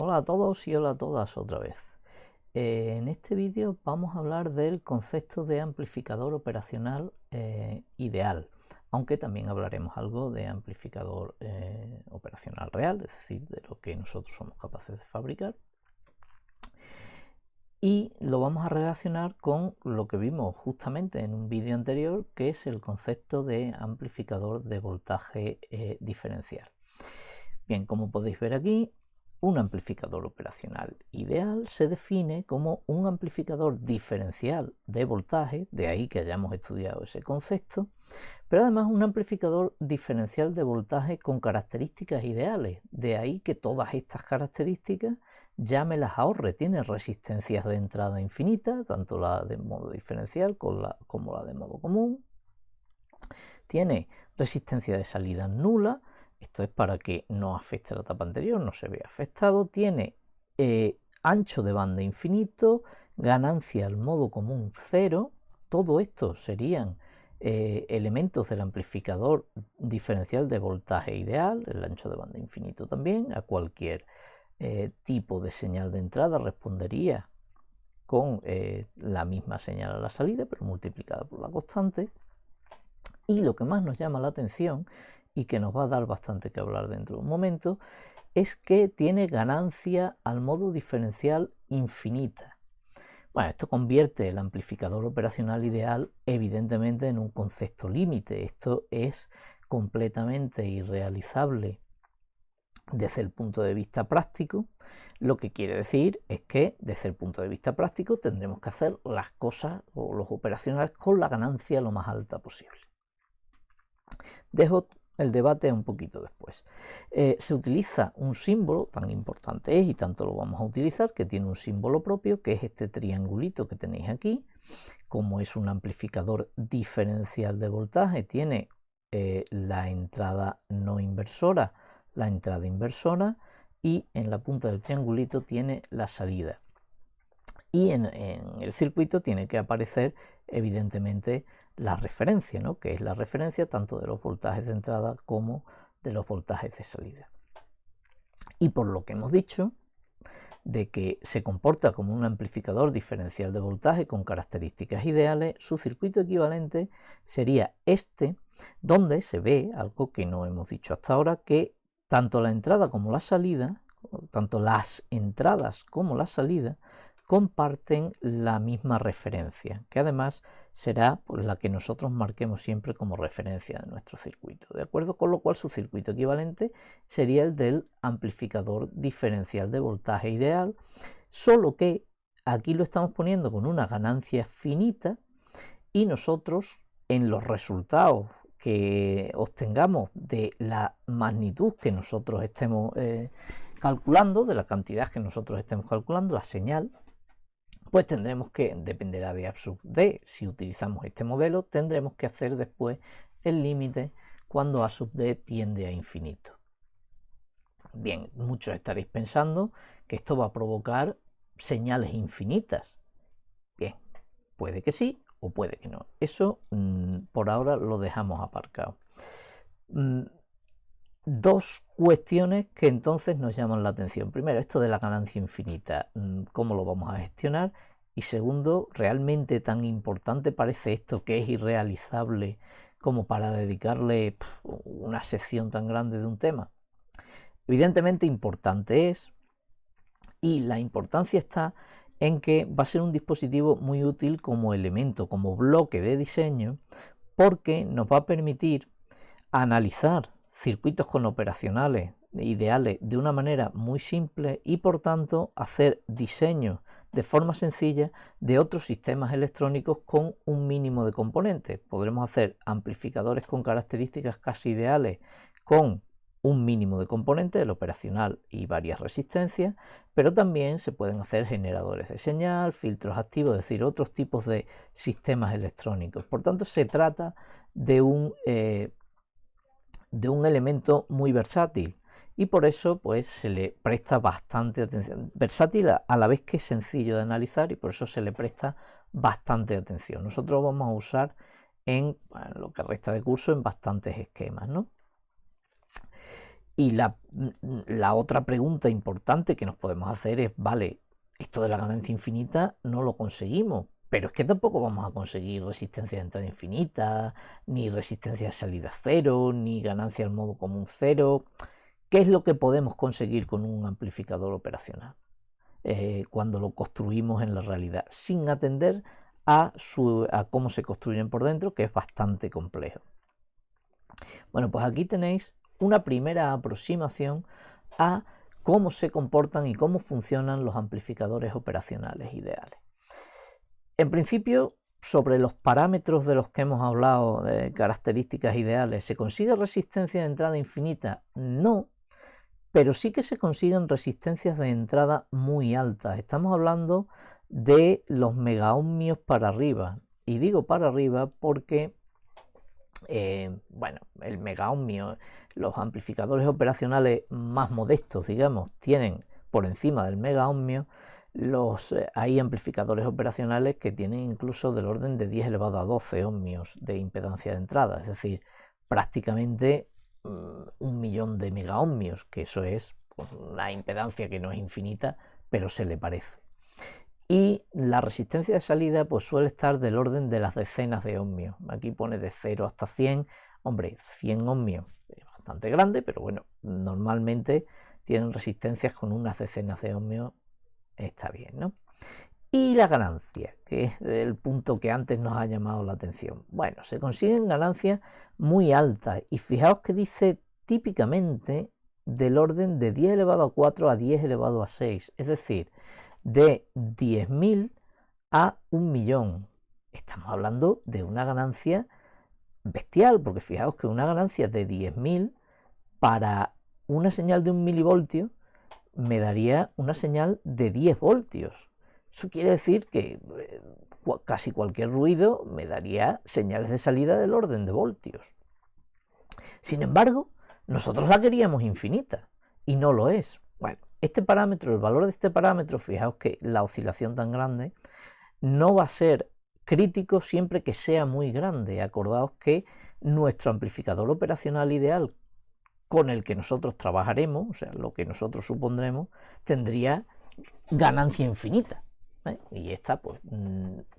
Hola a todos y hola a todas otra vez. En este vídeo vamos a hablar del concepto de amplificador operacional ideal, aunque también hablaremos algo de amplificador operacional real, es decir, de lo que nosotros somos capaces de fabricar. Y lo vamos a relacionar con lo que vimos justamente en un vídeo anterior, que es el concepto de amplificador de voltaje diferencial. Bien, como podéis ver aquí, un amplificador operacional ideal se define como un amplificador diferencial de voltaje, de ahí que hayamos estudiado ese concepto, pero además un amplificador diferencial de voltaje con características ideales, de ahí que todas estas características ya me las ahorre. Tiene resistencias de entrada infinita, tanto la de modo diferencial como la de modo común. Tiene resistencia de salida nula. Esto es para que no afecte la etapa anterior, no se vea afectado. Tiene ancho de banda infinito, ganancia al modo común 0. Todo esto serían elementos del amplificador diferencial de voltaje ideal. El ancho de banda infinito también. A cualquier tipo de señal de entrada respondería con la misma señal a la salida, pero multiplicada por la constante. Y lo que más nos llama la atención y que nos va a dar bastante que hablar dentro de un momento, es que tiene ganancia al modo diferencial infinita. Bueno, esto convierte el amplificador operacional ideal evidentemente en un concepto límite. Esto es completamente irrealizable desde el punto de vista práctico, lo que quiere decir es que desde el punto de vista práctico tendremos que hacer las cosas o los operacionales con la ganancia lo más alta posible. Dejo el debate un poquito después. Se utiliza un símbolo, tan importante es y tanto lo vamos a utilizar, que tiene un símbolo propio, que es este triangulito que tenéis aquí. Como es un amplificador diferencial de voltaje, tiene la entrada no inversora, la entrada inversora, y en la punta del triangulito tiene la salida. Y en el circuito tiene que aparecer evidentemente la referencia, ¿no? Que es la referencia tanto de los voltajes de entrada como de los voltajes de salida. Y por lo que hemos dicho, de que se comporta como un amplificador diferencial de voltaje con características ideales, su circuito equivalente sería este, donde se ve algo que no hemos dicho hasta ahora, que tanto la entrada como la salida, tanto las entradas como la salida, comparten la misma referencia, que además será pues, la que nosotros marquemos siempre como referencia de nuestro circuito, ¿de acuerdo? Con lo cual su circuito equivalente sería el del amplificador diferencial de voltaje ideal, solo que aquí lo estamos poniendo con una ganancia finita y nosotros en los resultados que obtengamos de la magnitud que nosotros estemos calculando, de la cantidad que nosotros estemos calculando, la señal, pues tendremos que, dependerá de A sub D, si utilizamos este modelo, tendremos que hacer después el límite cuando A sub D tiende a infinito. Bien, muchos estaréis pensando que esto va a provocar señales infinitas. Bien, puede que sí o puede que no. Eso por ahora lo dejamos aparcado. Dos cuestiones que entonces nos llaman la atención. Primero, esto de la ganancia infinita, ¿cómo lo vamos a gestionar? Y segundo, ¿realmente tan importante parece esto que es irrealizable como para dedicarle una sección tan grande de un tema? Evidentemente importante es, y la importancia está en que va a ser un dispositivo muy útil como elemento, como bloque de diseño, porque nos va a permitir analizar circuitos con operacionales ideales de una manera muy simple y por tanto hacer diseños de forma sencilla de otros sistemas electrónicos con un mínimo de componentes. Podremos hacer amplificadores con características casi ideales con un mínimo de componentes, el operacional y varias resistencias, pero también se pueden hacer generadores de señal, filtros activos, es decir, otros tipos de sistemas electrónicos. Por tanto, se trata de un elemento muy versátil y por eso pues se le presta bastante atención. Versátil a la vez que es sencillo de analizar y por eso se le presta bastante atención. Nosotros vamos a usar en lo que resta de curso en bastantes esquemas, ¿no? Y la otra pregunta importante que nos podemos hacer es, vale, esto de la ganancia infinita no lo conseguimos, pero es que tampoco vamos a conseguir resistencia de entrada infinita, ni resistencia de salida cero, ni ganancia al modo común cero. ¿Qué es lo que podemos conseguir con un amplificador operacional cuando lo construimos en la realidad? Sin atender a cómo se construyen por dentro, que es bastante complejo. Bueno, pues aquí tenéis una primera aproximación a cómo se comportan y cómo funcionan los amplificadores operacionales ideales. En principio, sobre los parámetros de los que hemos hablado, de características ideales, ¿se consigue resistencia de entrada infinita? No, pero sí que se consiguen resistencias de entrada muy altas. Estamos hablando de los megaohmios para arriba. Y digo para arriba porque bueno, el megaohmio, los amplificadores operacionales más modestos, digamos, tienen por encima del megaohmio. Hay amplificadores operacionales que tienen incluso del orden de 10 elevado a 12 ohmios de impedancia de entrada, es decir, prácticamente 1.000.000 de megaohmios, que eso es una impedancia que no es infinita, pero se le parece. Y la resistencia de salida pues suele estar del orden de las decenas de ohmios. Aquí pone de 0 hasta 100. Hombre, 100 ohmios es bastante grande, pero bueno, normalmente tienen resistencias con unas decenas de ohmios. Está bien, ¿no? Y la ganancia, que es el punto que antes nos ha llamado la atención. Bueno, se consiguen ganancias muy altas. Y fijaos que dice típicamente del orden de 10 elevado a 4 a 10 elevado a 6. Es decir, de 10.000 a 1.000.000. Estamos hablando de una ganancia bestial, porque fijaos que una ganancia de 10.000 para una señal de 1 milivoltio me daría una señal de 10 voltios. Eso quiere decir que casi cualquier ruido me daría señales de salida del orden de voltios. Sin embargo, nosotros la queríamos infinita y no lo es. Bueno, este parámetro, el valor de este parámetro, fijaos que la oscilación tan grande no va a ser crítico siempre que sea muy grande. Acordaos que nuestro amplificador operacional ideal con el que nosotros trabajaremos, o sea, lo que nosotros supondremos, tendría ganancia infinita. Y esta, pues,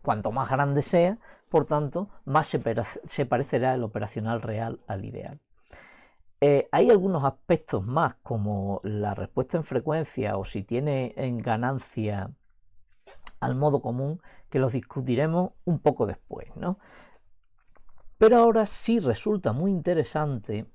cuanto más grande sea, por tanto, más se parecerá el operacional real al ideal. Hay algunos aspectos más, como la respuesta en frecuencia o si tiene en ganancia al modo común, que los discutiremos un poco después, ¿no? Pero ahora sí resulta muy interesante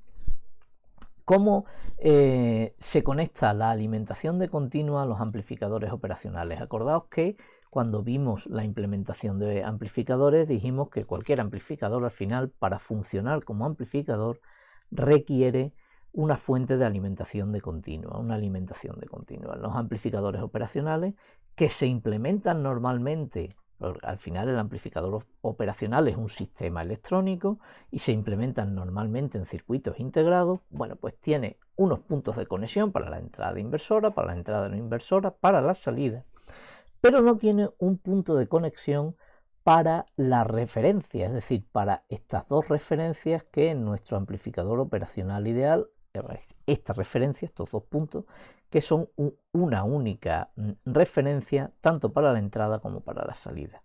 cómo se conecta la alimentación de continua a los amplificadores operacionales. Acordaos que cuando vimos la implementación de amplificadores dijimos que cualquier amplificador al final, para funcionar como amplificador, requiere una fuente de alimentación de continua, Los amplificadores operacionales que se implementan normalmente, al final el amplificador operacional es un sistema electrónico y se implementan normalmente en circuitos integrados. Bueno, pues tiene unos puntos de conexión para la entrada inversora, para la entrada no inversora, para la salida, pero no tiene un punto de conexión para la referencia, es decir, para estas dos referencias que en nuestro amplificador operacional ideal, esta referencia, estos dos puntos, que son una única referencia tanto para la entrada como para la salida.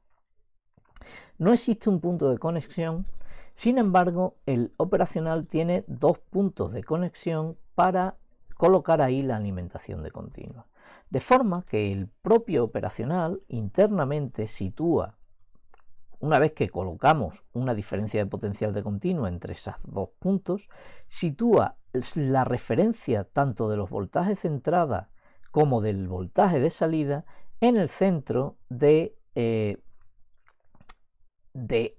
No existe un punto de conexión, sin embargo, el operacional tiene dos puntos de conexión para colocar ahí la alimentación de continua. De forma que el propio operacional internamente sitúa, una vez que colocamos una diferencia de potencial de continua entre esos dos puntos, sitúa la referencia tanto de los voltajes de entrada como del voltaje de salida en el centro de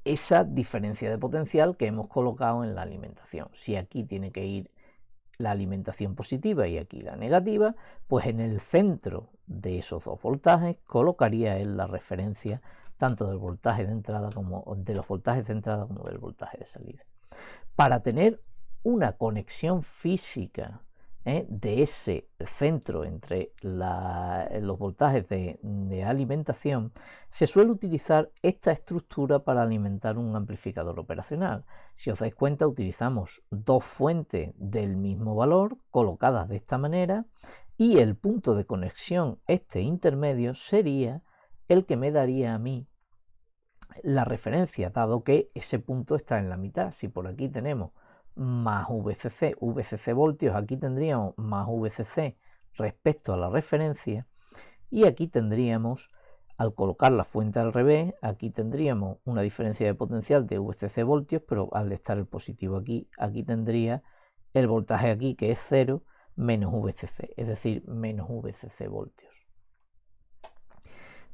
esa diferencia de potencial que hemos colocado en la alimentación. Si aquí tiene que ir la alimentación positiva y aquí la negativa, pues en el centro de esos dos voltajes colocaría él la referencia tanto del voltaje de entrada como de los voltajes de entrada como del voltaje de salida. Para tener una conexión física de ese centro entre los voltajes de alimentación, se suele utilizar esta estructura para alimentar un amplificador operacional. Si os dais cuenta, utilizamos dos fuentes del mismo valor colocadas de esta manera, y el punto de conexión intermedio sería el que me daría a mí la referencia, dado que ese punto está en la mitad. Si por aquí tenemos más VCC voltios, aquí tendríamos más VCC respecto a la referencia, y aquí tendríamos, al colocar la fuente al revés, aquí tendríamos una diferencia de potencial de VCC voltios, pero al estar el positivo aquí, aquí tendría el voltaje aquí, que es 0, menos VCC, es decir, menos VCC voltios.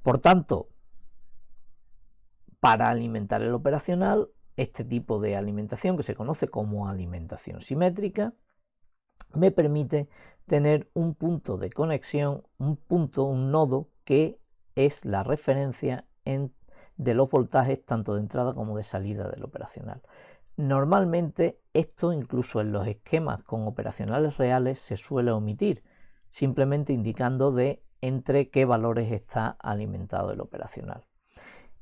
Por tanto, para alimentar el operacional, este tipo de alimentación, que se conoce como alimentación simétrica, me permite tener un punto de conexión, un nodo que es la referencia de los voltajes tanto de entrada como de salida del operacional. Normalmente esto, incluso en los esquemas con operacionales reales, se suele omitir, simplemente indicando de entre qué valores está alimentado el operacional.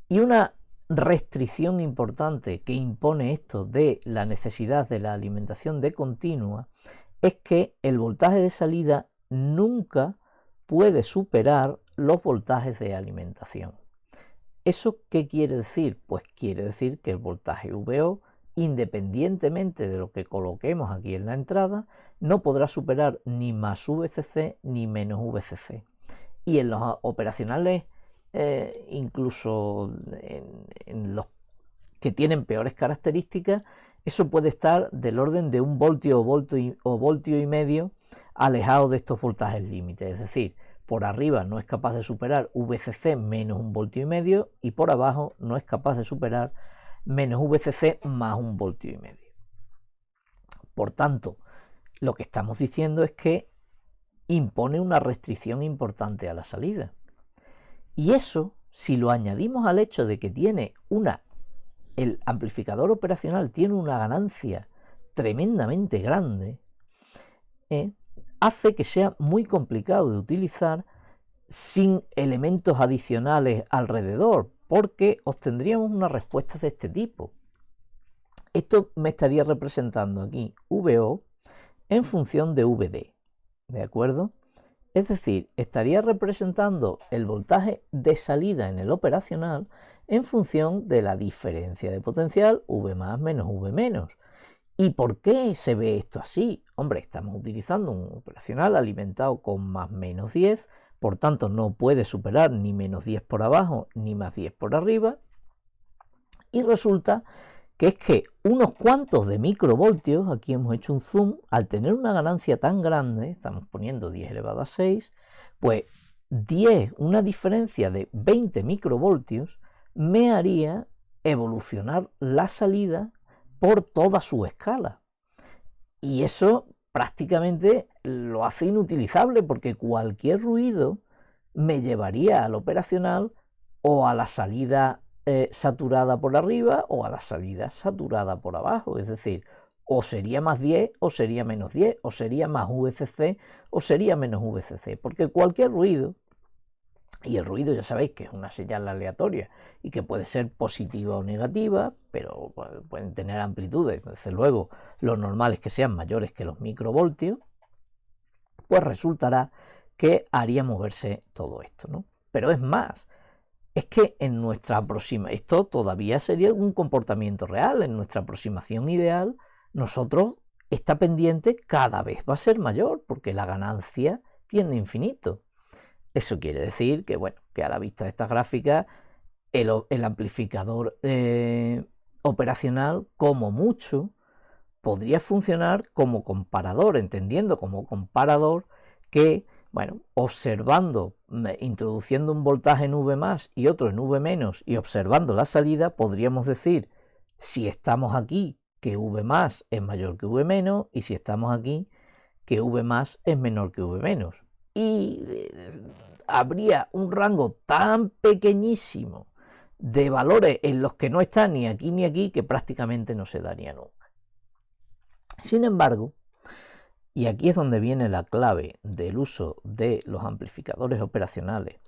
Y una restricción importante que impone esto de la necesidad de la alimentación de continua es que el voltaje de salida nunca puede superar los voltajes de alimentación. ¿Eso qué quiere decir? Pues quiere decir que el voltaje VO, independientemente de lo que coloquemos aquí en la entrada, no podrá superar ni más VCC ni menos VCC. Y en los operacionales, incluso en los que tienen peores características, eso puede estar del orden de 1 voltio o voltio y medio alejado de estos voltajes límites. Es decir, por arriba no es capaz de superar VCC menos 1 voltio y medio, y por abajo no es capaz de superar menos VCC más 1 voltio y medio. Por tanto, lo que estamos diciendo es que impone una restricción importante a la salida. Y eso, si lo añadimos al hecho de que tiene el amplificador operacional tiene una ganancia tremendamente grande, hace que sea muy complicado de utilizar sin elementos adicionales alrededor, porque obtendríamos una respuesta de este tipo. Esto me estaría representando aquí VO en función de VD, ¿de acuerdo? Es decir, estaría representando el voltaje de salida en el operacional en función de la diferencia de potencial V más menos V menos. ¿Y por qué se ve esto así? Hombre, estamos utilizando un operacional alimentado con más menos 10, por tanto no puede superar ni menos 10 por abajo ni más 10 por arriba, y resulta que es que unos cuantos de microvoltios, aquí hemos hecho un zoom, al tener una ganancia tan grande, estamos poniendo 10 elevado a 6, pues 10, una diferencia de 20 microvoltios, me haría evolucionar la salida por toda su escala. Y eso prácticamente lo hace inutilizable, porque cualquier ruido me llevaría al operacional o a la salida saturada por arriba o a la salida saturada por abajo. Es decir, o sería más 10 o sería menos 10, o sería más VCC o sería menos VCC, porque cualquier ruido, y el ruido ya sabéis que es una señal aleatoria y que puede ser positiva o negativa, pero pueden tener amplitudes, desde luego lo normal es que sean mayores que los microvoltios, pues resultará que haría moverse todo esto, ¿no? Pero es más, es que en nuestra aproximación, esto todavía sería un comportamiento real, en nuestra aproximación ideal, nosotros, esta pendiente cada vez va a ser mayor, porque la ganancia tiende a infinito. Eso quiere decir que, bueno, que a la vista de estas gráficas, el amplificador operacional, como mucho, podría funcionar como comparador, entendiendo como comparador que, bueno, observando, introduciendo un voltaje en V más y otro en V menos y observando la salida, podríamos decir si estamos aquí que V más es mayor que V menos, y si estamos aquí que V más es menor que V menos. Y habría un rango tan pequeñísimo de valores en los que no está ni aquí que prácticamente no se daría nunca. Sin embargo, y aquí es donde viene la clave del uso de los amplificadores operacionales,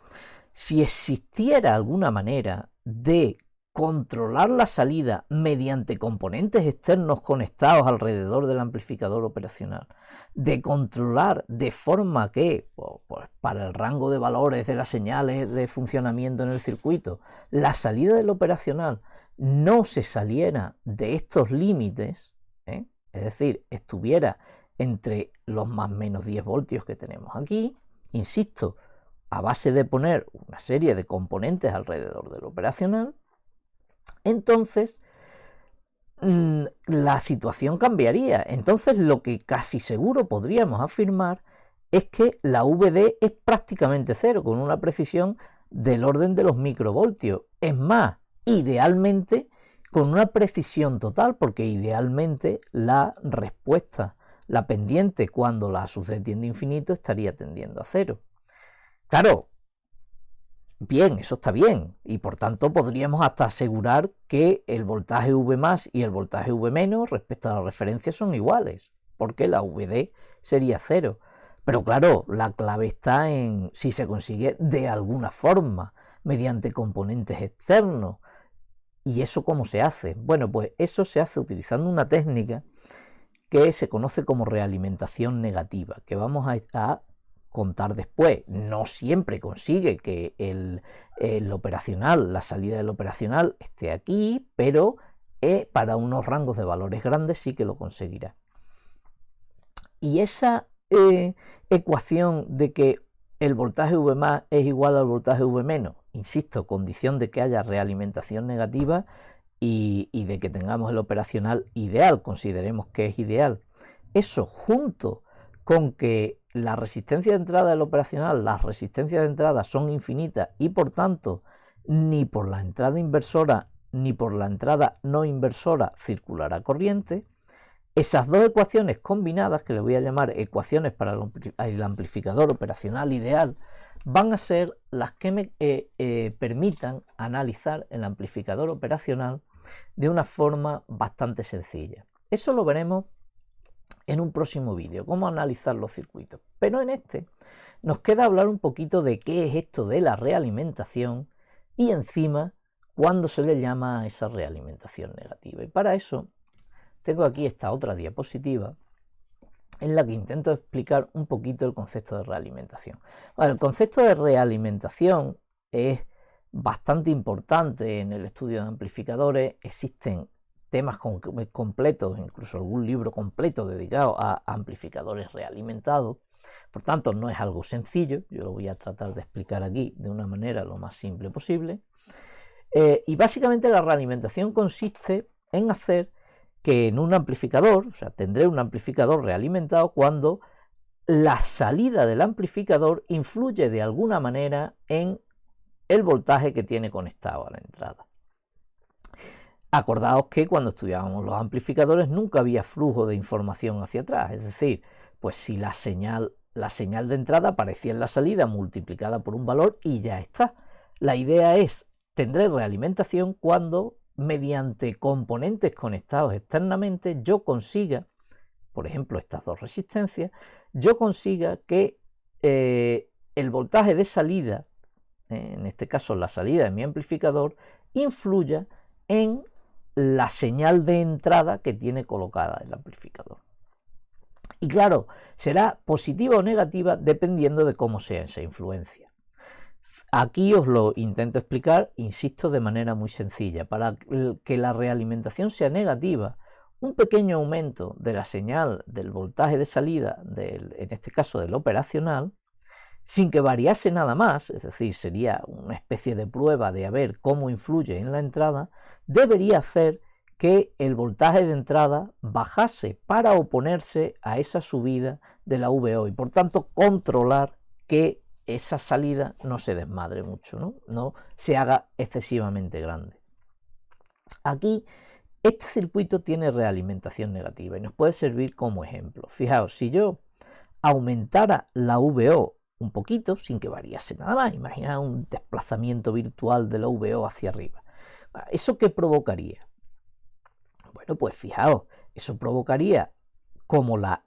si existiera alguna manera de controlar la salida mediante componentes externos conectados alrededor del amplificador operacional, de controlar de forma que, pues, para el rango de valores de las señales de funcionamiento en el circuito, la salida del operacional no se saliera de estos límites, es decir, estuviera entre los más menos 10 voltios que tenemos aquí, insisto, a base de poner una serie de componentes alrededor del operacional, entonces la situación cambiaría. Entonces lo que casi seguro podríamos afirmar es que la VD es prácticamente cero, con una precisión del orden de los microvoltios. Es más, idealmente con una precisión total, porque idealmente la respuesta, la pendiente, cuando la sucede tiende a infinito, estaría tendiendo a cero. Claro, bien, eso está bien, y por tanto podríamos hasta asegurar que el voltaje V más y el voltaje V menos respecto a la referencia son iguales, porque la VD sería cero. Pero claro, la clave está en si se consigue de alguna forma, mediante componentes externos. ¿Y eso cómo se hace? Bueno, pues eso se hace utilizando una técnica que se conoce como realimentación negativa, que vamos a contar después. No siempre consigue que el operacional, la salida del operacional esté aquí, pero para unos rangos de valores grandes sí que lo conseguirá. Y esa ecuación de que el voltaje V más es igual al voltaje V menos, insisto, condición de que haya realimentación negativa y de que tengamos el operacional ideal, consideremos que es ideal. Eso junto con que la resistencia de entrada del operacional, las resistencias de entrada son infinitas y por tanto ni por la entrada inversora ni por la entrada no inversora circulará corriente. Esas dos ecuaciones combinadas, que le voy a llamar ecuaciones para el amplificador operacional ideal, van a ser las que me permitan analizar el amplificador operacional de una forma bastante sencilla. Eso lo veremos en un próximo vídeo, cómo analizar los circuitos. Pero en este nos queda hablar un poquito de qué es esto de la realimentación y encima cuándo se le llama a esa realimentación negativa. Y para eso tengo aquí esta otra diapositiva en la que intento explicar un poquito el concepto de realimentación. Bueno, el concepto de realimentación es bastante importante en el estudio de amplificadores. Existen temas completos, incluso algún libro completo dedicado a amplificadores realimentados. Por tanto, no es algo sencillo. Yo lo voy a tratar de explicar aquí de una manera lo más simple posible. Y básicamente la realimentación consiste en hacer que en un amplificador, o sea, tendré un amplificador realimentado cuando la salida del amplificador influye de alguna manera en el voltaje que tiene conectado a la entrada. Acordaos que cuando estudiábamos los amplificadores nunca había flujo de información hacia atrás, es decir, pues si la señal de entrada aparecía en la salida multiplicada por un valor y ya está. La idea es, tendré realimentación cuando mediante componentes conectados externamente yo consiga, por ejemplo estas dos resistencias, yo consiga que el voltaje de salida, en este caso la salida de mi amplificador, influya en la señal de entrada que tiene colocada el amplificador. Y claro, será positiva o negativa dependiendo de cómo sea esa influencia. Aquí os lo intento explicar, insisto, de manera muy sencilla. Para que la realimentación sea negativa, un pequeño aumento de la señal del voltaje de salida, en este caso del operacional, sin que variase nada más, es decir, sería una especie de prueba de a ver cómo influye en la entrada, debería hacer que el voltaje de entrada bajase para oponerse a esa subida de la VO y por tanto controlar que esa salida no se desmadre mucho, no se haga excesivamente grande. Aquí este circuito tiene realimentación negativa y nos puede servir como ejemplo. Fijaos, si yo aumentara la VO un poquito, sin que variase nada más, imagina un desplazamiento virtual de la VO hacia arriba. ¿Eso qué provocaría? Bueno, pues fijaos, eso provocaría como la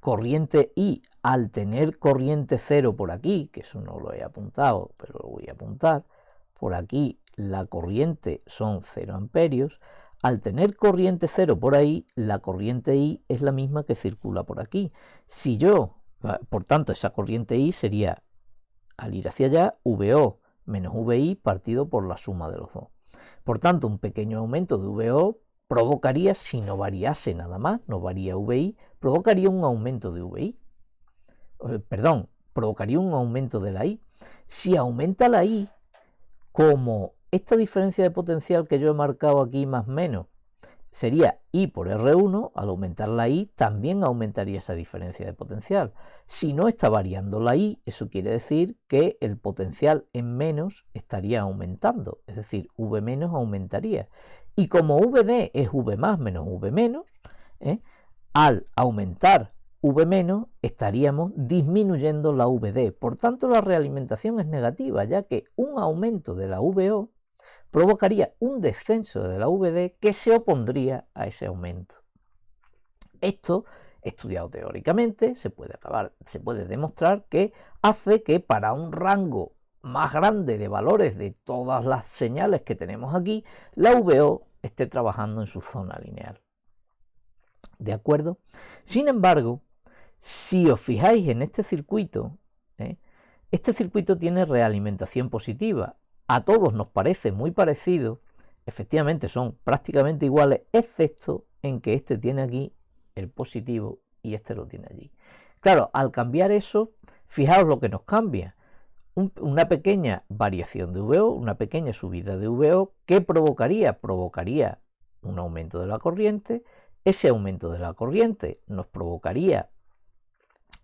corriente I, al tener corriente 0 por aquí, que eso no lo he apuntado, pero lo voy a apuntar, por aquí la corriente son 0 amperios, al tener corriente 0 por ahí, la corriente I es la misma que circula por aquí. Si yo, por tanto, esa corriente I sería, al ir hacia allá, VO menos VI partido por la suma de los dos. Por tanto, un pequeño aumento de VO provocaría, si no variase nada más, no varía VI, provocaría un aumento de VI. Perdón, provocaría un aumento de la I. Si aumenta la I, como esta diferencia de potencial que yo he marcado aquí más o menos sería I por R1, al aumentar la I también aumentaría esa diferencia de potencial. Si no está variando la I, eso quiere decir que el potencial en menos estaría aumentando, es decir, V menos aumentaría. Y como VD es V más menos V menos, al aumentar V menos estaríamos disminuyendo la VD. Por tanto, la realimentación es negativa, ya que un aumento de la VO provocaría un descenso de la VD que se opondría a ese aumento. Esto, estudiado teóricamente, se puede demostrar que hace que para un rango más grande de valores de todas las señales que tenemos aquí, la VO esté trabajando en su zona lineal. ¿De acuerdo? Sin embargo, si os fijáis en este circuito tiene realimentación positiva. A todos nos parece muy parecido, efectivamente son prácticamente iguales, excepto en que este tiene aquí el positivo y este lo tiene allí. Claro, al cambiar eso, fijaos lo que nos cambia. Una pequeña variación de VO, una pequeña subida de VO, ¿qué provocaría? Provocaría un aumento de la corriente. Ese aumento de la corriente nos provocaría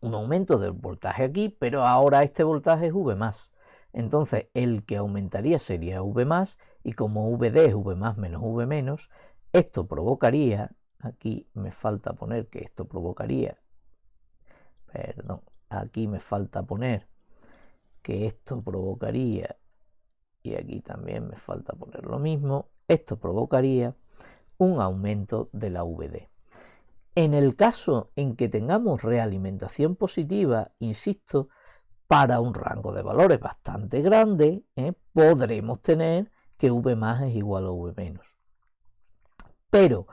un aumento del voltaje aquí, pero ahora este voltaje es V más. Entonces el que aumentaría sería V más, y como VD es V más menos V menos, esto provocaría, aquí me falta poner que esto provocaría, perdón, aquí me falta poner que esto provocaría, y aquí también me falta poner lo mismo, esto provocaría un aumento de la VD. En el caso en que tengamos realimentación positiva, insisto, para un rango de valores bastante grande, podremos tener que V más es igual a V menos. Pero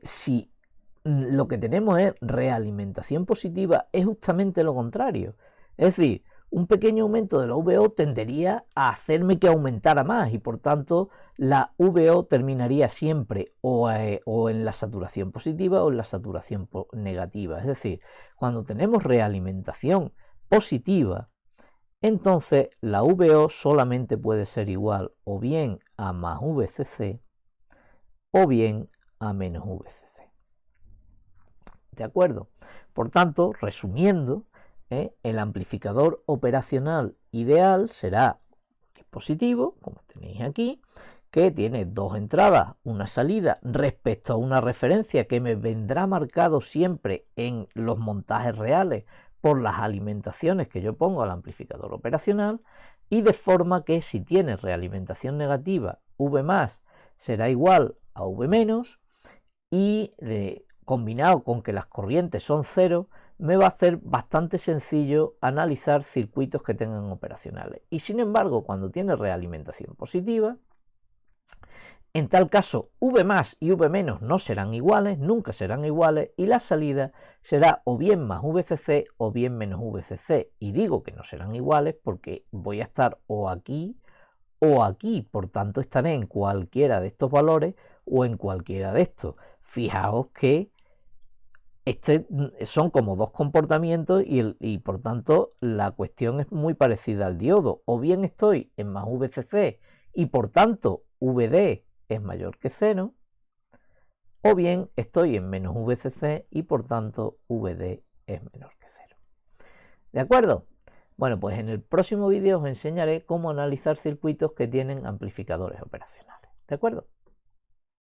si lo que tenemos es realimentación positiva, es justamente lo contrario. Es decir, un pequeño aumento de la VO tendería a hacerme que aumentara más y por tanto la VO terminaría siempre o en la saturación positiva o en la saturación negativa. Es decir, cuando tenemos realimentación positiva, entonces la VO solamente puede ser igual o bien a más VCC o bien a menos VCC. ¿De acuerdo? Por tanto, resumiendo, el amplificador operacional ideal será positivo, como tenéis aquí, que tiene dos entradas, una salida respecto a una referencia que me vendrá marcado siempre en los montajes reales por las alimentaciones que yo pongo al amplificador operacional, y de forma que si tiene realimentación negativa, V más será igual a V menos, y combinado con que las corrientes son cero, me va a hacer bastante sencillo analizar circuitos que tengan operacionales. Y sin embargo, cuando tiene realimentación positiva, en tal caso V más y V menos no serán iguales, nunca serán iguales, y la salida será o bien más VCC o bien menos VCC. Y digo que no serán iguales porque voy a estar o aquí, por tanto estaré en cualquiera de estos valores o en cualquiera de estos. Fijaos que son como dos comportamientos y por tanto la cuestión es muy parecida al diodo. O bien estoy en más VCC y por tanto VD es mayor que 0, o bien estoy en menos VCC y por tanto VD es menor que 0. ¿De acuerdo? Bueno, pues en el próximo vídeo os enseñaré cómo analizar circuitos que tienen amplificadores operacionales. ¿De acuerdo?